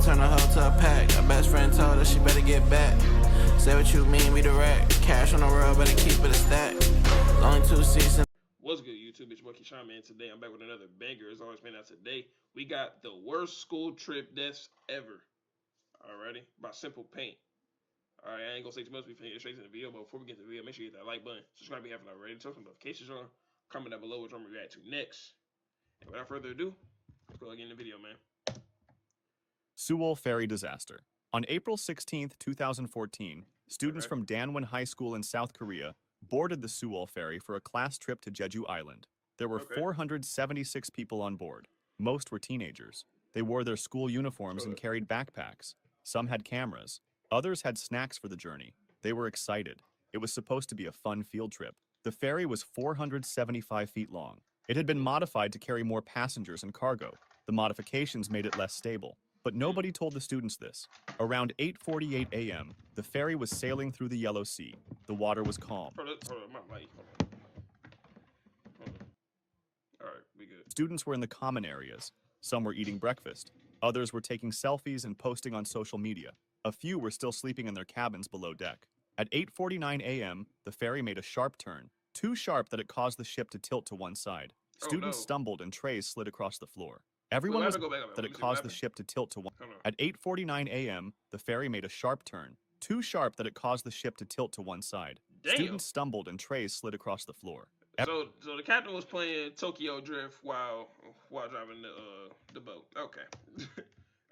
turn a hoe to a pack. Her best friend told her she better get back. Say what you mean, we direct. Cash on the road, better keep it a stack. Only 2 seasons. What's good, YouTube? It's Monkey Shaman, and today I'm back with another banger. As always, man, out today we got the worst school trip deaths ever. Alrighty, by Simple Paint. Alright, I ain't gonna say too much. We finna get straight to the video, but before we get to the video, make sure you hit that like button, subscribe if you haven't already, turn some notifications on, comment down below which one we react to next. And without further ado, let's go get in the video, man. Sewol Ferry Disaster. On April 16, 2014, students from Danwon High School in South Korea boarded the Sewol Ferry for a class trip to Jeju Island. There were 476 people on board. Most were teenagers. They wore their school uniforms and carried backpacks. Some had cameras. Others had snacks for the journey. They were excited. It was supposed to be a fun field trip. The ferry was 475 feet long. It had been modified to carry more passengers and cargo. The modifications made it less stable. But nobody told the students this. Around 8:48 a.m., the ferry was sailing through the Yellow Sea. The water was calm. Hold on, my mic. Alright, we good. Students were in the common areas. Some were eating breakfast. Others were taking selfies and posting on social media. A few were still sleeping in their cabins below deck. At 8:49 a.m., the ferry made a sharp turn, too sharp that it caused the ship to tilt to one side. Students stumbled and trays slid across the floor. Everyone was that it caused the ship to tilt to one. At 8:49 a.m., the ferry made a sharp turn, too sharp that it caused the ship to tilt to one side. Damn. Students stumbled and trays slid across the floor. So the captain was playing Tokyo Drift while driving the boat. Okay.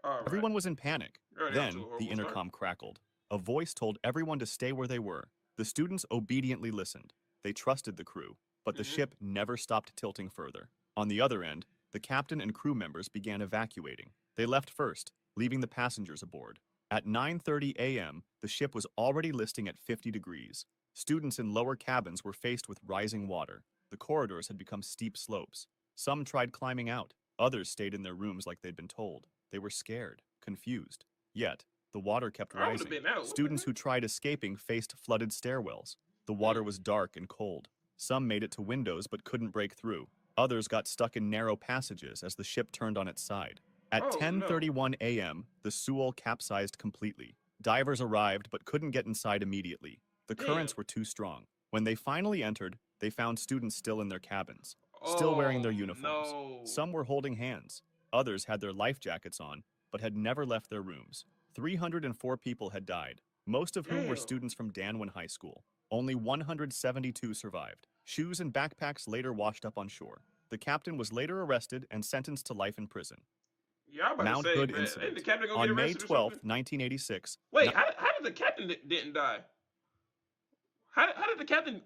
All right. Everyone was in panic. Then the intercom crackled. A voice told everyone to stay where they were. The students obediently listened. They trusted the crew, but the ship never stopped tilting further. On the other end, the captain and crew members began evacuating. They left first, leaving the passengers aboard. At 9:30 a.m., the ship was already listing at 50 degrees. Students in lower cabins were faced with rising water. The corridors had become steep slopes. Some tried climbing out. Others stayed in their rooms like they'd been told. They were scared, confused. Yet, the water kept rising. Students who tried escaping faced flooded stairwells. The water was dark and cold. Some made it to windows but couldn't break through. Others got stuck in narrow passages as the ship turned on its side. At 10:31 a.m., the Sewol capsized completely. Divers arrived but couldn't get inside immediately. The currents were too strong. When they finally entered, they found students still in their cabins, still wearing their uniforms. Some were holding hands. Others had their life jackets on, but had never left their rooms. 304 people had died, most of whom were students from Danwon High School. Only 172 survived. Shoes and backpacks later washed up on shore. The captain was later arrested and sentenced to life in prison. Yeah, Mount Hood incident. On May 12, 1986. Wait, how did the captain didn't die? How did the captain...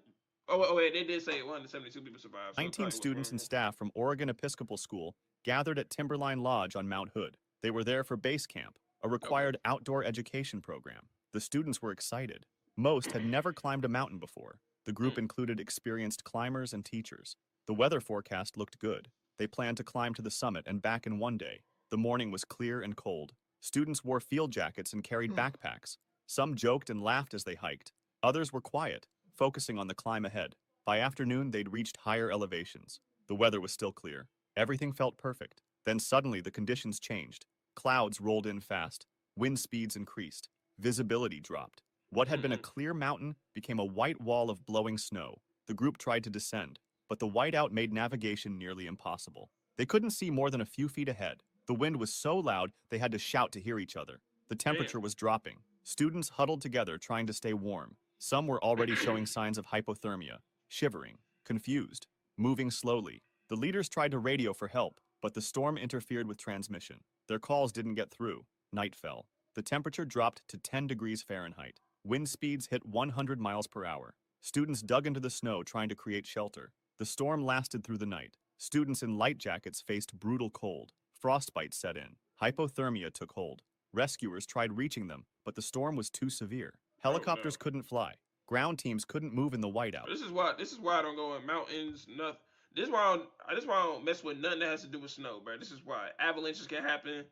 Oh, wait, they did say 172 people survived. So 19 students and staff from Oregon Episcopal School gathered at Timberline Lodge on Mount Hood. They were there for base camp, a required outdoor education program. The students were excited. Most had never climbed a mountain before. The group included experienced climbers and teachers. The weather forecast looked good. They planned to climb to the summit and back in one day. The morning was clear and cold. Students wore field jackets and carried backpacks. Some joked and laughed as they hiked. Others were quiet, focusing on the climb ahead. By afternoon, they'd reached higher elevations. The weather was still clear. Everything felt perfect. Then suddenly the conditions changed. Clouds rolled in fast. Wind speeds increased. Visibility dropped. What had been a clear mountain became a white wall of blowing snow. The group tried to descend, but the whiteout made navigation nearly impossible. They couldn't see more than a few feet ahead. The wind was so loud they had to shout to hear each other. The temperature was dropping. Students huddled together trying to stay warm. Some were already showing signs of hypothermia, shivering, confused, moving slowly. The leaders tried to radio for help, but the storm interfered with transmission. Their calls didn't get through. Night fell. The temperature dropped to 10 degrees Fahrenheit. Wind speeds hit 100 miles per hour. Students dug into the snow trying to create shelter. The storm lasted through the night. Students in light jackets faced brutal cold. Frostbite set in. Hypothermia took hold. Rescuers tried reaching them, but the storm was too severe. Helicopters couldn't fly. Ground teams couldn't move in the whiteout. This is why I don't go in mountains. Nothing. This is why I don't mess with nothing that has to do with snow, bro. This is why avalanches can happen.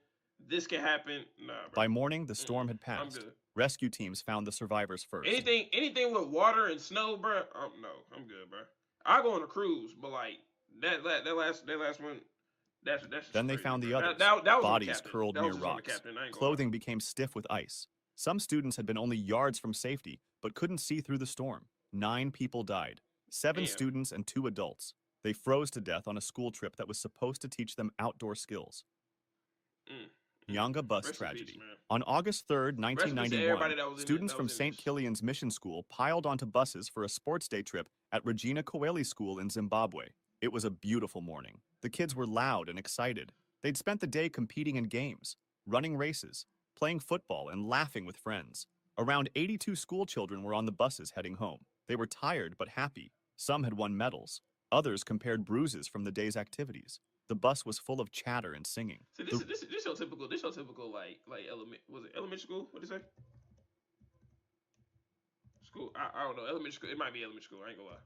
This can happen. Nah, bro. By morning, the storm had passed. I'm good. Rescue teams found the survivors first. Anything with water and snow, bro. No, I'm good, bro. I go on a cruise, but like that last one, That's just Then they crazy, found the bro. others, That was on the bodies captain. curled That was near just on the rocks. captain. I ain't gonna lie. Clothing became stiff with ice. Some students had been only yards from safety, but couldn't see through the storm. 9 people died, 7 Damn. students and 2 adults. They froze to death on a school trip that was supposed to teach them outdoor skills. Mm. Nyanga bus Rest in peace, tragedy. man. On August 3rd, Rest in peace to 1991, everybody that was in students from this. St. Killian's Mission School piled onto buses for a sports day trip at Regina Coeli School in Zimbabwe. It was a beautiful morning. The kids were loud and excited. They'd spent the day competing in games, running races, playing football, and laughing with friends. Around 82 school children were on the buses heading home. They were tired but happy. Some had won medals. Others compared bruises from the day's activities. The bus was full of chatter and singing. So this your typical like elementary school? What did you say? School? I don't know. Elementary school. It might be elementary school. I ain't gonna lie.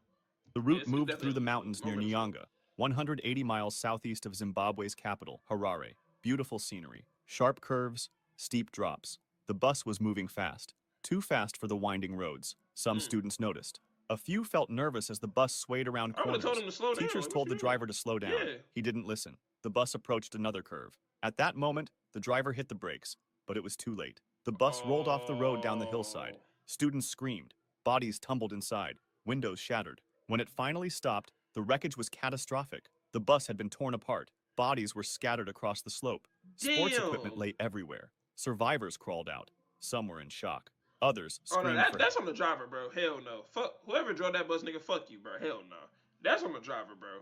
The route it's moved definitely through the elementary mountains school. near Elementary school. Nyanga, 180 miles southeast of Zimbabwe's capital, Harare. Beautiful scenery, sharp curves, steep drops. The bus was moving fast, too fast for the winding roads. Some students noticed. A few felt nervous as the bus swayed around I would have corners. told him to slow down. Teachers Like, told what the you doing? driver to slow down. Yeah. He didn't listen. The bus approached another curve. At that moment, the driver hit the brakes, but it was too late. The bus rolled off the road down the hillside. Oh. Students screamed. Bodies tumbled inside. Windows shattered. When it finally stopped, the wreckage was catastrophic. The bus had been torn apart. Bodies were scattered across the slope. Sports Damn. equipment lay everywhere. Survivors crawled out. Some were in shock. Others Oh screamed no, for that's on the driver, bro. Hell no. Fuck whoever drove that bus, nigga. Fuck you, bro. Hell no. That's on the driver, bro.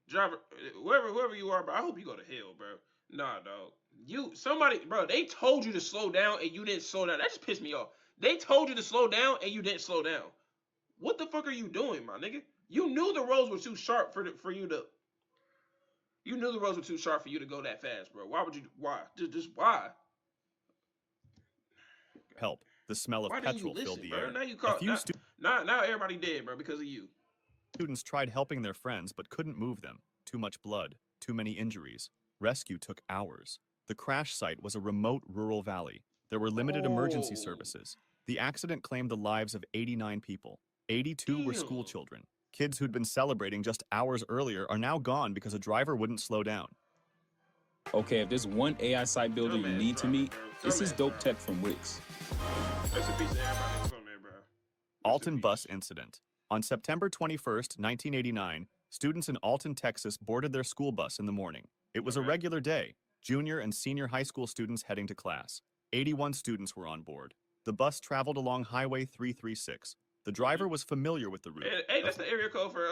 Driver, whoever you are, bro. I hope you go to hell, bro. Nah, dog. Somebody, bro. They told you to slow down and you didn't slow down. That just pissed me off. They told you to slow down and you didn't slow down. What the fuck are you doing, my nigga? You knew the roads were too sharp for you to. You knew the roads were too sharp for you to go that fast, bro. Why would you? Why? Just why? help. The smell of Why didn't you petrol listen, filled the bro? air. Now you A call. few Now everybody dead, bro, because of you. students tried helping their friends but couldn't move them. Too much blood, too many injuries. Rescue took hours. The crash site was a remote rural valley. There were limited emergency Oh. services. The accident claimed the lives of 89 people. 82 were school Damn. children. Kids who'd been celebrating just hours earlier are now gone because a driver wouldn't slow down. Okay, if there's one AI site builder you Dumbass need to driver, meet, bro. this is Dumbass Dope driver. Tech from Wix. Rest in peace to everybody that's on there, bro. Rest in Alton peace. Bus Incident. On September 21st, 1989, students in Alton, Texas boarded their school bus in the morning. It was a Okay. regular day, junior and senior high school students heading to class. 81 students were on board. The bus traveled along Highway 336. The driver was familiar with the route. Hey, that's the area code for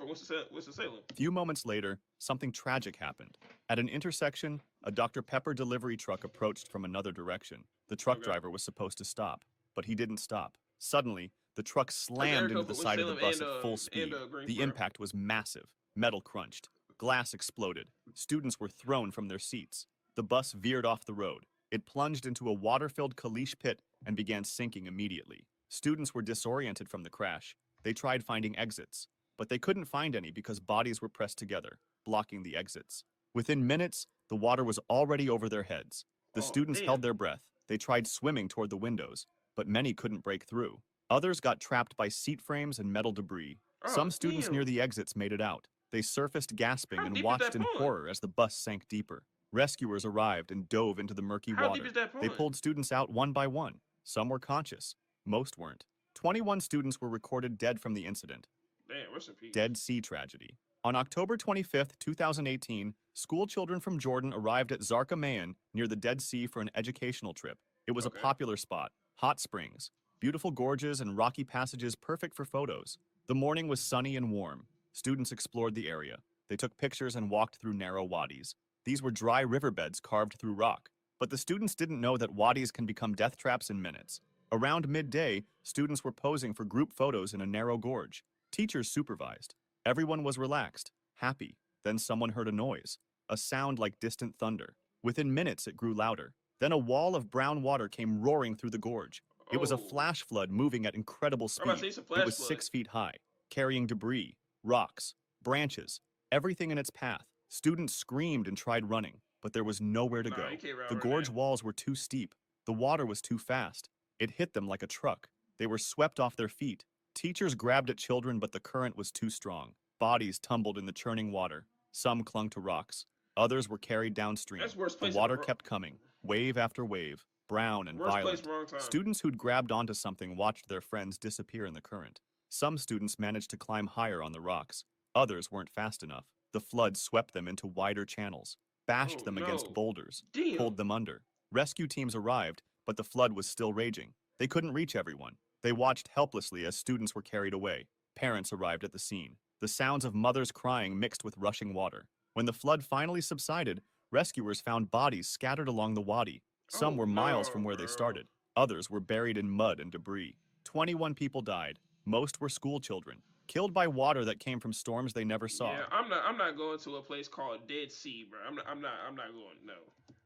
Winston-Salem. A few moments later, something tragic happened. At an intersection, a Dr. Pepper delivery truck approached from another direction. The truck Okay. driver was supposed to stop, but he didn't stop. Suddenly, the truck slammed area into code the for side of the bus Winston-Salem at full and, speed. The Greensboro. impact was massive. Metal crunched. Glass exploded. Students were thrown from their seats. The bus veered off the road. It plunged into a water-filled caliche pit and began sinking immediately. Students were disoriented from the crash. They tried finding exits, but they couldn't find any because bodies were pressed together, blocking the exits. Within minutes, the water was already over their heads. The Oh, students damn. held their breath. They tried swimming toward the windows, but many couldn't break through. Others got trapped by seat frames and metal debris. Oh, Some students damn. near the exits made it out. They surfaced gasping How and deep is watched that in pond? horror as the bus sank deeper. Rescuers arrived and dove into the murky How water. deep is that They pond? pulled students out one by one. Some were conscious. Most weren't. 21 students were recorded dead from the incident. Damn, rest in peace. Dead Sea tragedy. On October 25th, 2018, school children from Jordan arrived at Zarqa Mayan near the Dead Sea for an educational trip. It was Okay. a popular spot. Hot springs, beautiful gorges, and rocky passages perfect for photos. The morning was sunny and warm. Students explored the area. They took pictures and walked through narrow wadis. These were dry riverbeds carved through rock. But the students didn't know that wadis can become death traps in minutes. Around midday, students were posing for group photos in a narrow gorge. Teachers supervised. Everyone was relaxed, happy. Then someone heard a noise, a sound like distant thunder. Within minutes, it grew louder. Then a wall of brown water came roaring through the gorge. It was a Oh. flash flood moving at incredible I'm about to speed. say it's a It flash was flood. 6 feet high, carrying debris, rocks, branches, everything in its path. Students screamed and tried running, but there was nowhere to Nah, go. you can't run The right gorge now. walls were too steep. The water was too fast. It hit them like a truck. They were swept off their feet. Teachers grabbed at children, but the current was too strong. Bodies tumbled in the churning water. Some clung to rocks. Others were carried downstream. That's worst The place. water kept coming, wave after wave, brown and Worst place, violent. wrong time. Students who'd grabbed onto something watched their friends disappear in the current. Some students managed to climb higher on the rocks. Others weren't fast enough. The flood swept them into wider channels, bashed Oh, them against no. boulders, Damn. pulled them under. Rescue teams arrived, but the flood was still raging. They couldn't reach everyone. They watched helplessly as students were carried away. Parents arrived at the scene. The sounds of mothers crying mixed with rushing water. When the flood finally subsided, rescuers found bodies scattered along the wadi. Some Oh, were miles no, from where they bro. started. Others were buried in mud and debris. 21 people died. Most were school children, killed by water that came from storms they never saw. Yeah, I'm not going to a place called Dead Sea, bro. I'm not going. No.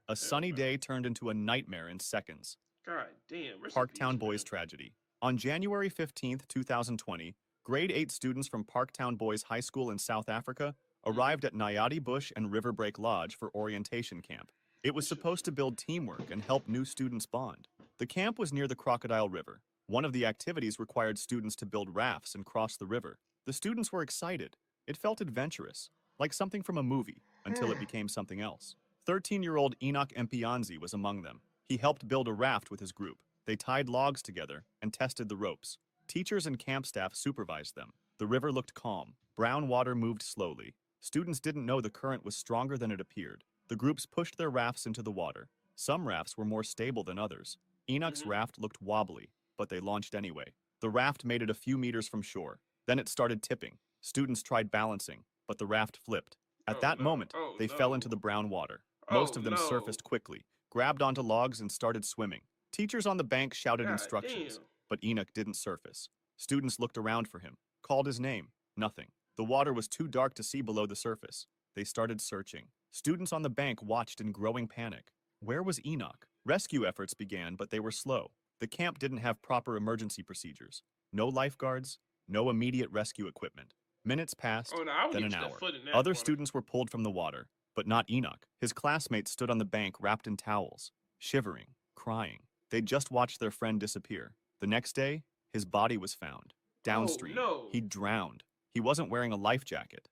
A sunny no. day turned into a nightmare in seconds. God damn. Rest in Parktown peace, Boys man. tragedy. On January 15, 2020, grade 8 students from Parktown Boys High School in South Africa arrived at Nyati Bush and Riverbreak Lodge for orientation camp. It was supposed to build teamwork and help new students bond. The camp was near the Crocodile River. One of the activities required students to build rafts and cross the river. The students were excited. It felt adventurous, like something from a movie, until it became something else. 13-year-old Enoch Mpianzi was among them. He helped build a raft with his group. They tied logs together and tested the ropes. Teachers and camp staff supervised them. The river looked calm. Brown water moved slowly. Students didn't know the current was stronger than it appeared. The groups pushed their rafts into the water. Some rafts were more stable than others. Enoch's raft looked wobbly, but they launched anyway. The raft made it a few meters from shore. Then it started tipping. Students tried balancing, but the raft flipped. At that moment, they fell into the brown water. Most of them surfaced quickly, grabbed onto logs and started swimming. Teachers on the bank shouted God instructions, damn. but Enoch didn't surface. Students looked around for him, called his name. Nothing. The water was too dark to see below the surface. They started searching. Students on the bank watched in growing panic. Where was Enoch? Rescue efforts began, but they were slow. The camp didn't have proper emergency procedures. No lifeguards, no immediate rescue equipment. Minutes passed, Oh, no, I would then get an you that hour. foot in that Other corner. students were pulled from the water, but not Enoch. His classmates stood on the bank wrapped in towels, shivering, crying. They'd just watched their friend disappear. The next day, his body was found. Downstream, no. he drowned. He wasn't wearing a life jacket.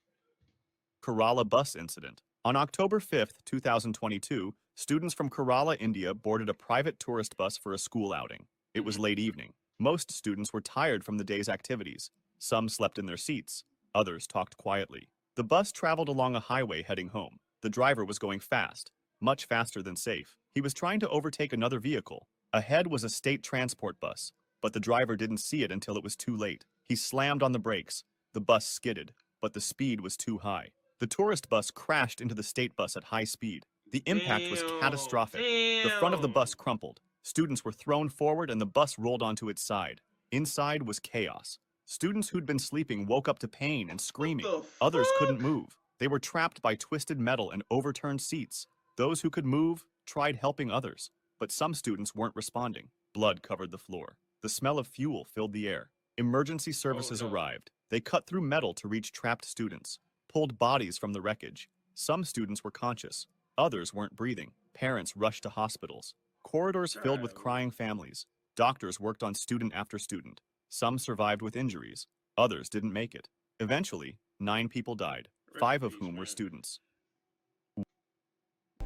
Kerala bus incident. On October 5th, 2022, students from Kerala, India boarded a private tourist bus for a school outing. It was late evening. Most students were tired from the day's activities. Some slept in their seats. Others talked quietly. The bus traveled along a highway heading home. The driver was going fast, much faster than safe. He was trying to overtake another vehicle. Ahead was a state transport bus, but the driver didn't see it until it was too late. He slammed on the brakes. The bus skidded, but the speed was too high. The tourist bus crashed into the state bus at high speed. The impact was catastrophic. The front of the bus crumpled. Students were thrown forward and the bus rolled onto its side. Inside was chaos. Students who'd been sleeping woke up to pain and screaming. Others couldn't move. They were trapped by twisted metal and overturned seats. Those who could move tried helping others, but some students weren't responding. Blood covered the floor. The smell of fuel filled the air. Emergency services arrived. They cut through metal to reach trapped students, pulled bodies from the wreckage. Some students were conscious. Others weren't breathing. Parents rushed to hospitals. Corridors filled with crying families. Doctors worked on student after student. Some survived with injuries. Others didn't make it. Eventually, 9 people died, 5 of whom were students.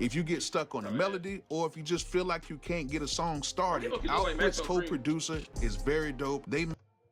If you get stuck on a melody, or if you just feel like you can't get a song started, Okay, Outfit's Matt, co-producer is very dope. They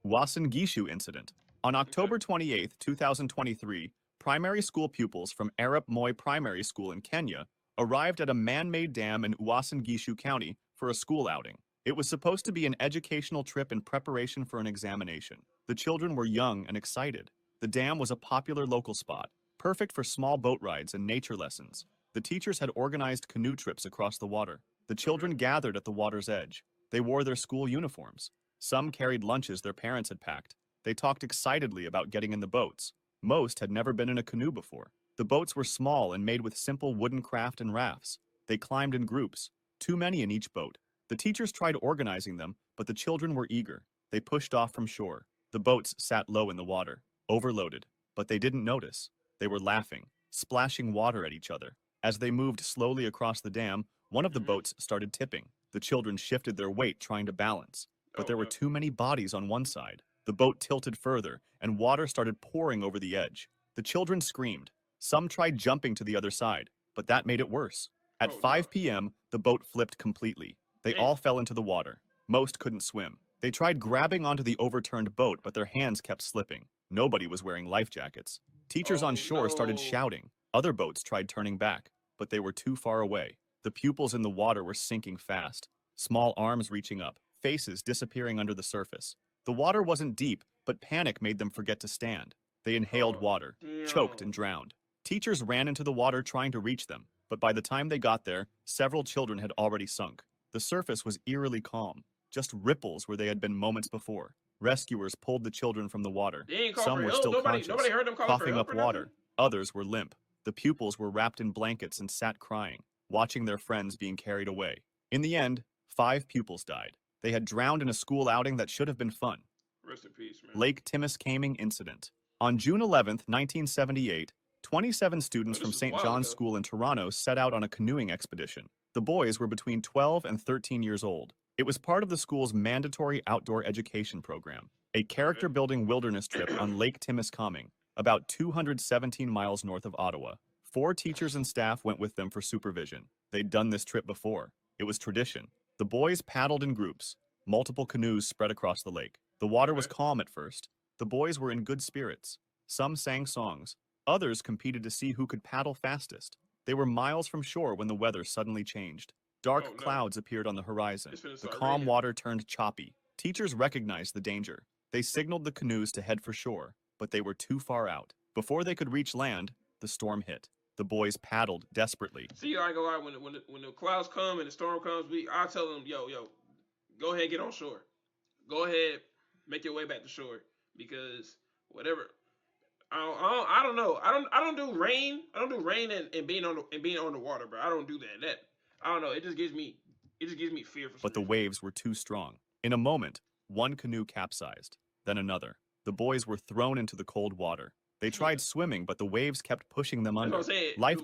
Uasin Gishu incident. On October 28, 2023, primary school pupils from Arap Moi Primary School in Kenya arrived at a man-made dam in Uasin Gishu County for a school outing. It was supposed to be an educational trip in preparation for an examination. The children were young and excited. The dam was a popular local spot, perfect for small boat rides and nature lessons. The teachers had organized canoe trips across the water. The children gathered at the water's edge. They wore their school uniforms. Some carried lunches their parents had packed. They talked excitedly about getting in the boats. Most had never been in a canoe before. The boats were small and made with simple wooden craft and rafts. They climbed in groups, too many in each boat. The teachers tried organizing them, but the children were eager. They pushed off from shore. The boats sat low in the water, overloaded, but they didn't notice. They were laughing, splashing water at each other. As they moved slowly across the dam, one of the boats started tipping. The children shifted their weight trying to balance, but there were too many bodies on one side. The boat tilted further, and water started pouring over the edge. The children screamed. Some tried jumping to the other side, but that made it worse. At Oh, no. 5 p.m., the boat flipped completely. They Damn. all fell into the water. Most couldn't swim. They tried grabbing onto the overturned boat, but their hands kept slipping. Nobody was wearing life jackets. Teachers on Oh, shore started no. shouting. Other boats tried turning back, but they were too far away. The pupils in the water were sinking fast. Small arms reaching up, faces disappearing under the surface. The water wasn't deep, but panic made them forget to stand. They inhaled Oh, water, choked damn. and drowned. Teachers ran into the water trying to reach them, but by the time they got there, several children had already sunk. The surface was eerily calm, just ripples where they had been moments before. Rescuers pulled the children from the water. They ain't call Some for were help. still Nobody conscious, heard them calling for coughing help up or water. nothing? Others were limp. The pupils were wrapped in blankets and sat crying, watching their friends being carried away. In the end, 5 pupils died. They had drowned in a school outing that should have been fun. Rest in peace, man. Lake Timiskaming Incident. On June 11, 1978, 27 students Oh, this from is a St. while John's ago. School in Toronto set out on a canoeing expedition. The boys were between 12 and 13 years old. It was part of the school's mandatory outdoor education program, a character-building wilderness trip on Lake Timiskaming, about 217 miles north of Ottawa. 4 teachers and staff went with them for supervision. They'd done this trip before. It was tradition. The boys paddled in groups. Multiple canoes spread across the lake. The water was Okay. calm at first. The boys were in good spirits. Some sang songs. Others competed to see who could paddle fastest. They were miles from shore when the weather suddenly changed. Dark Oh, no. clouds appeared on the horizon. It's finna The start calm raining. water turned choppy. Teachers recognized the danger. They signaled the canoes to head for shore, but they were too far out. Before they could reach land, the storm hit. The boys paddled desperately. See, I ain't gonna lie. When the clouds come and the storm comes, I tell them, yo, go ahead, get on shore. Go ahead, make your way back to shore because whatever. I don't know. I don't do rain. I don't do rain and being on the water, bro. I don't do that. I don't know. It just gives me fear for some But the reason. waves were too strong. In a moment, one canoe capsized, then another. The boys were thrown into the cold water. They tried swimming, but the waves kept pushing them That's under. what I'm saying. Life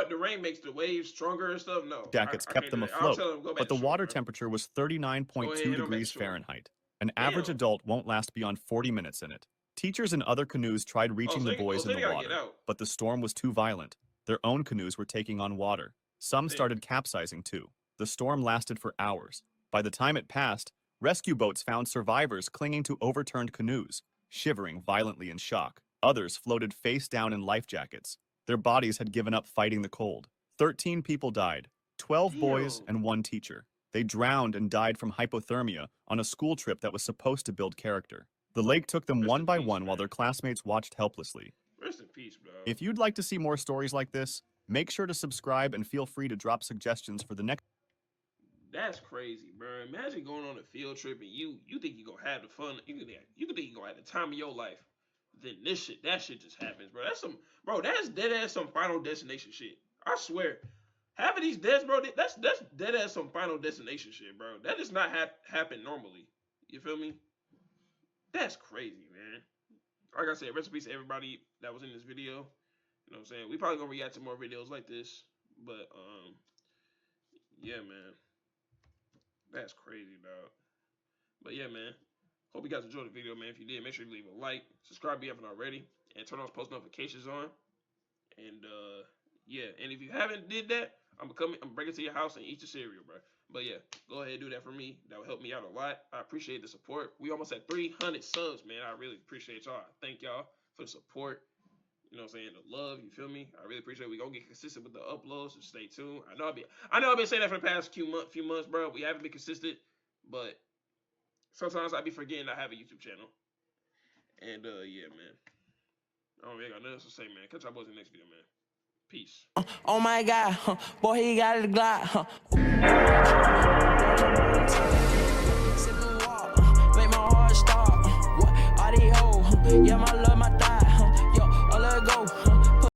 The rain makes the waves stronger and stuff. No, jackets I kept can't them do that. I'll afloat, tell them go back but the to shore, water bro. temperature was Go 39.2 ahead, head on back to degrees shore. Fahrenheit. An average Damn. adult won't last beyond 40 minutes in it. Teachers and other canoes tried reaching the boys in they the gotta get water, out. but the storm was too violent. Their own canoes were taking on water. Some Damn. started capsizing too. The storm lasted for hours. By the time it passed, rescue boats found survivors clinging to overturned canoes, shivering violently in shock. Others floated face down in life jackets. Their bodies had given up fighting the cold. 13 people died, 12 boys Damn. and 1 teacher. They drowned and died from hypothermia on a school trip that was supposed to build character. The lake took them Rest one in by peace, one while man. their classmates watched helplessly. Rest in peace, bro. If you'd like to see more stories like this, make sure to subscribe and feel free to drop suggestions for the next. That's crazy, bro. Imagine going on a field trip and you think you gonna have the fun. You think you gonna have the time of your life. Then that shit just happens, bro. That's dead ass some Final Destination shit. I swear. Having these deaths, bro, that's dead ass some Final Destination shit, bro. That does not happen normally. You feel me? That's crazy, man. Like I said, rest in peace to everybody that was in this video. You know what I'm saying? We probably gonna react to more videos like this. But yeah, man. That's crazy, dog. But yeah, man. Hope you guys enjoyed the video, man. If you did, make sure you leave a like, subscribe if you haven't already, and turn those post notifications on. And yeah, and if you haven't did that, I'm bringing it to your house and eat your cereal, bro. But yeah, go ahead and do that for me. That would help me out a lot. I appreciate the support. We almost at 300 subs, man. I really appreciate y'all. Thank y'all for the support. You know what I'm saying? The love, you feel me? I really appreciate it. We gonna get consistent with the uploads, so stay tuned. I know I've been saying that for the past few months, bro. We haven't been consistent, but sometimes I be forgetting I have a YouTube channel. And yeah, man. I don't really got nothing else to say, man. Catch y'all boys in the next video, man. Peace. Oh my God, boy, he got it a Glock.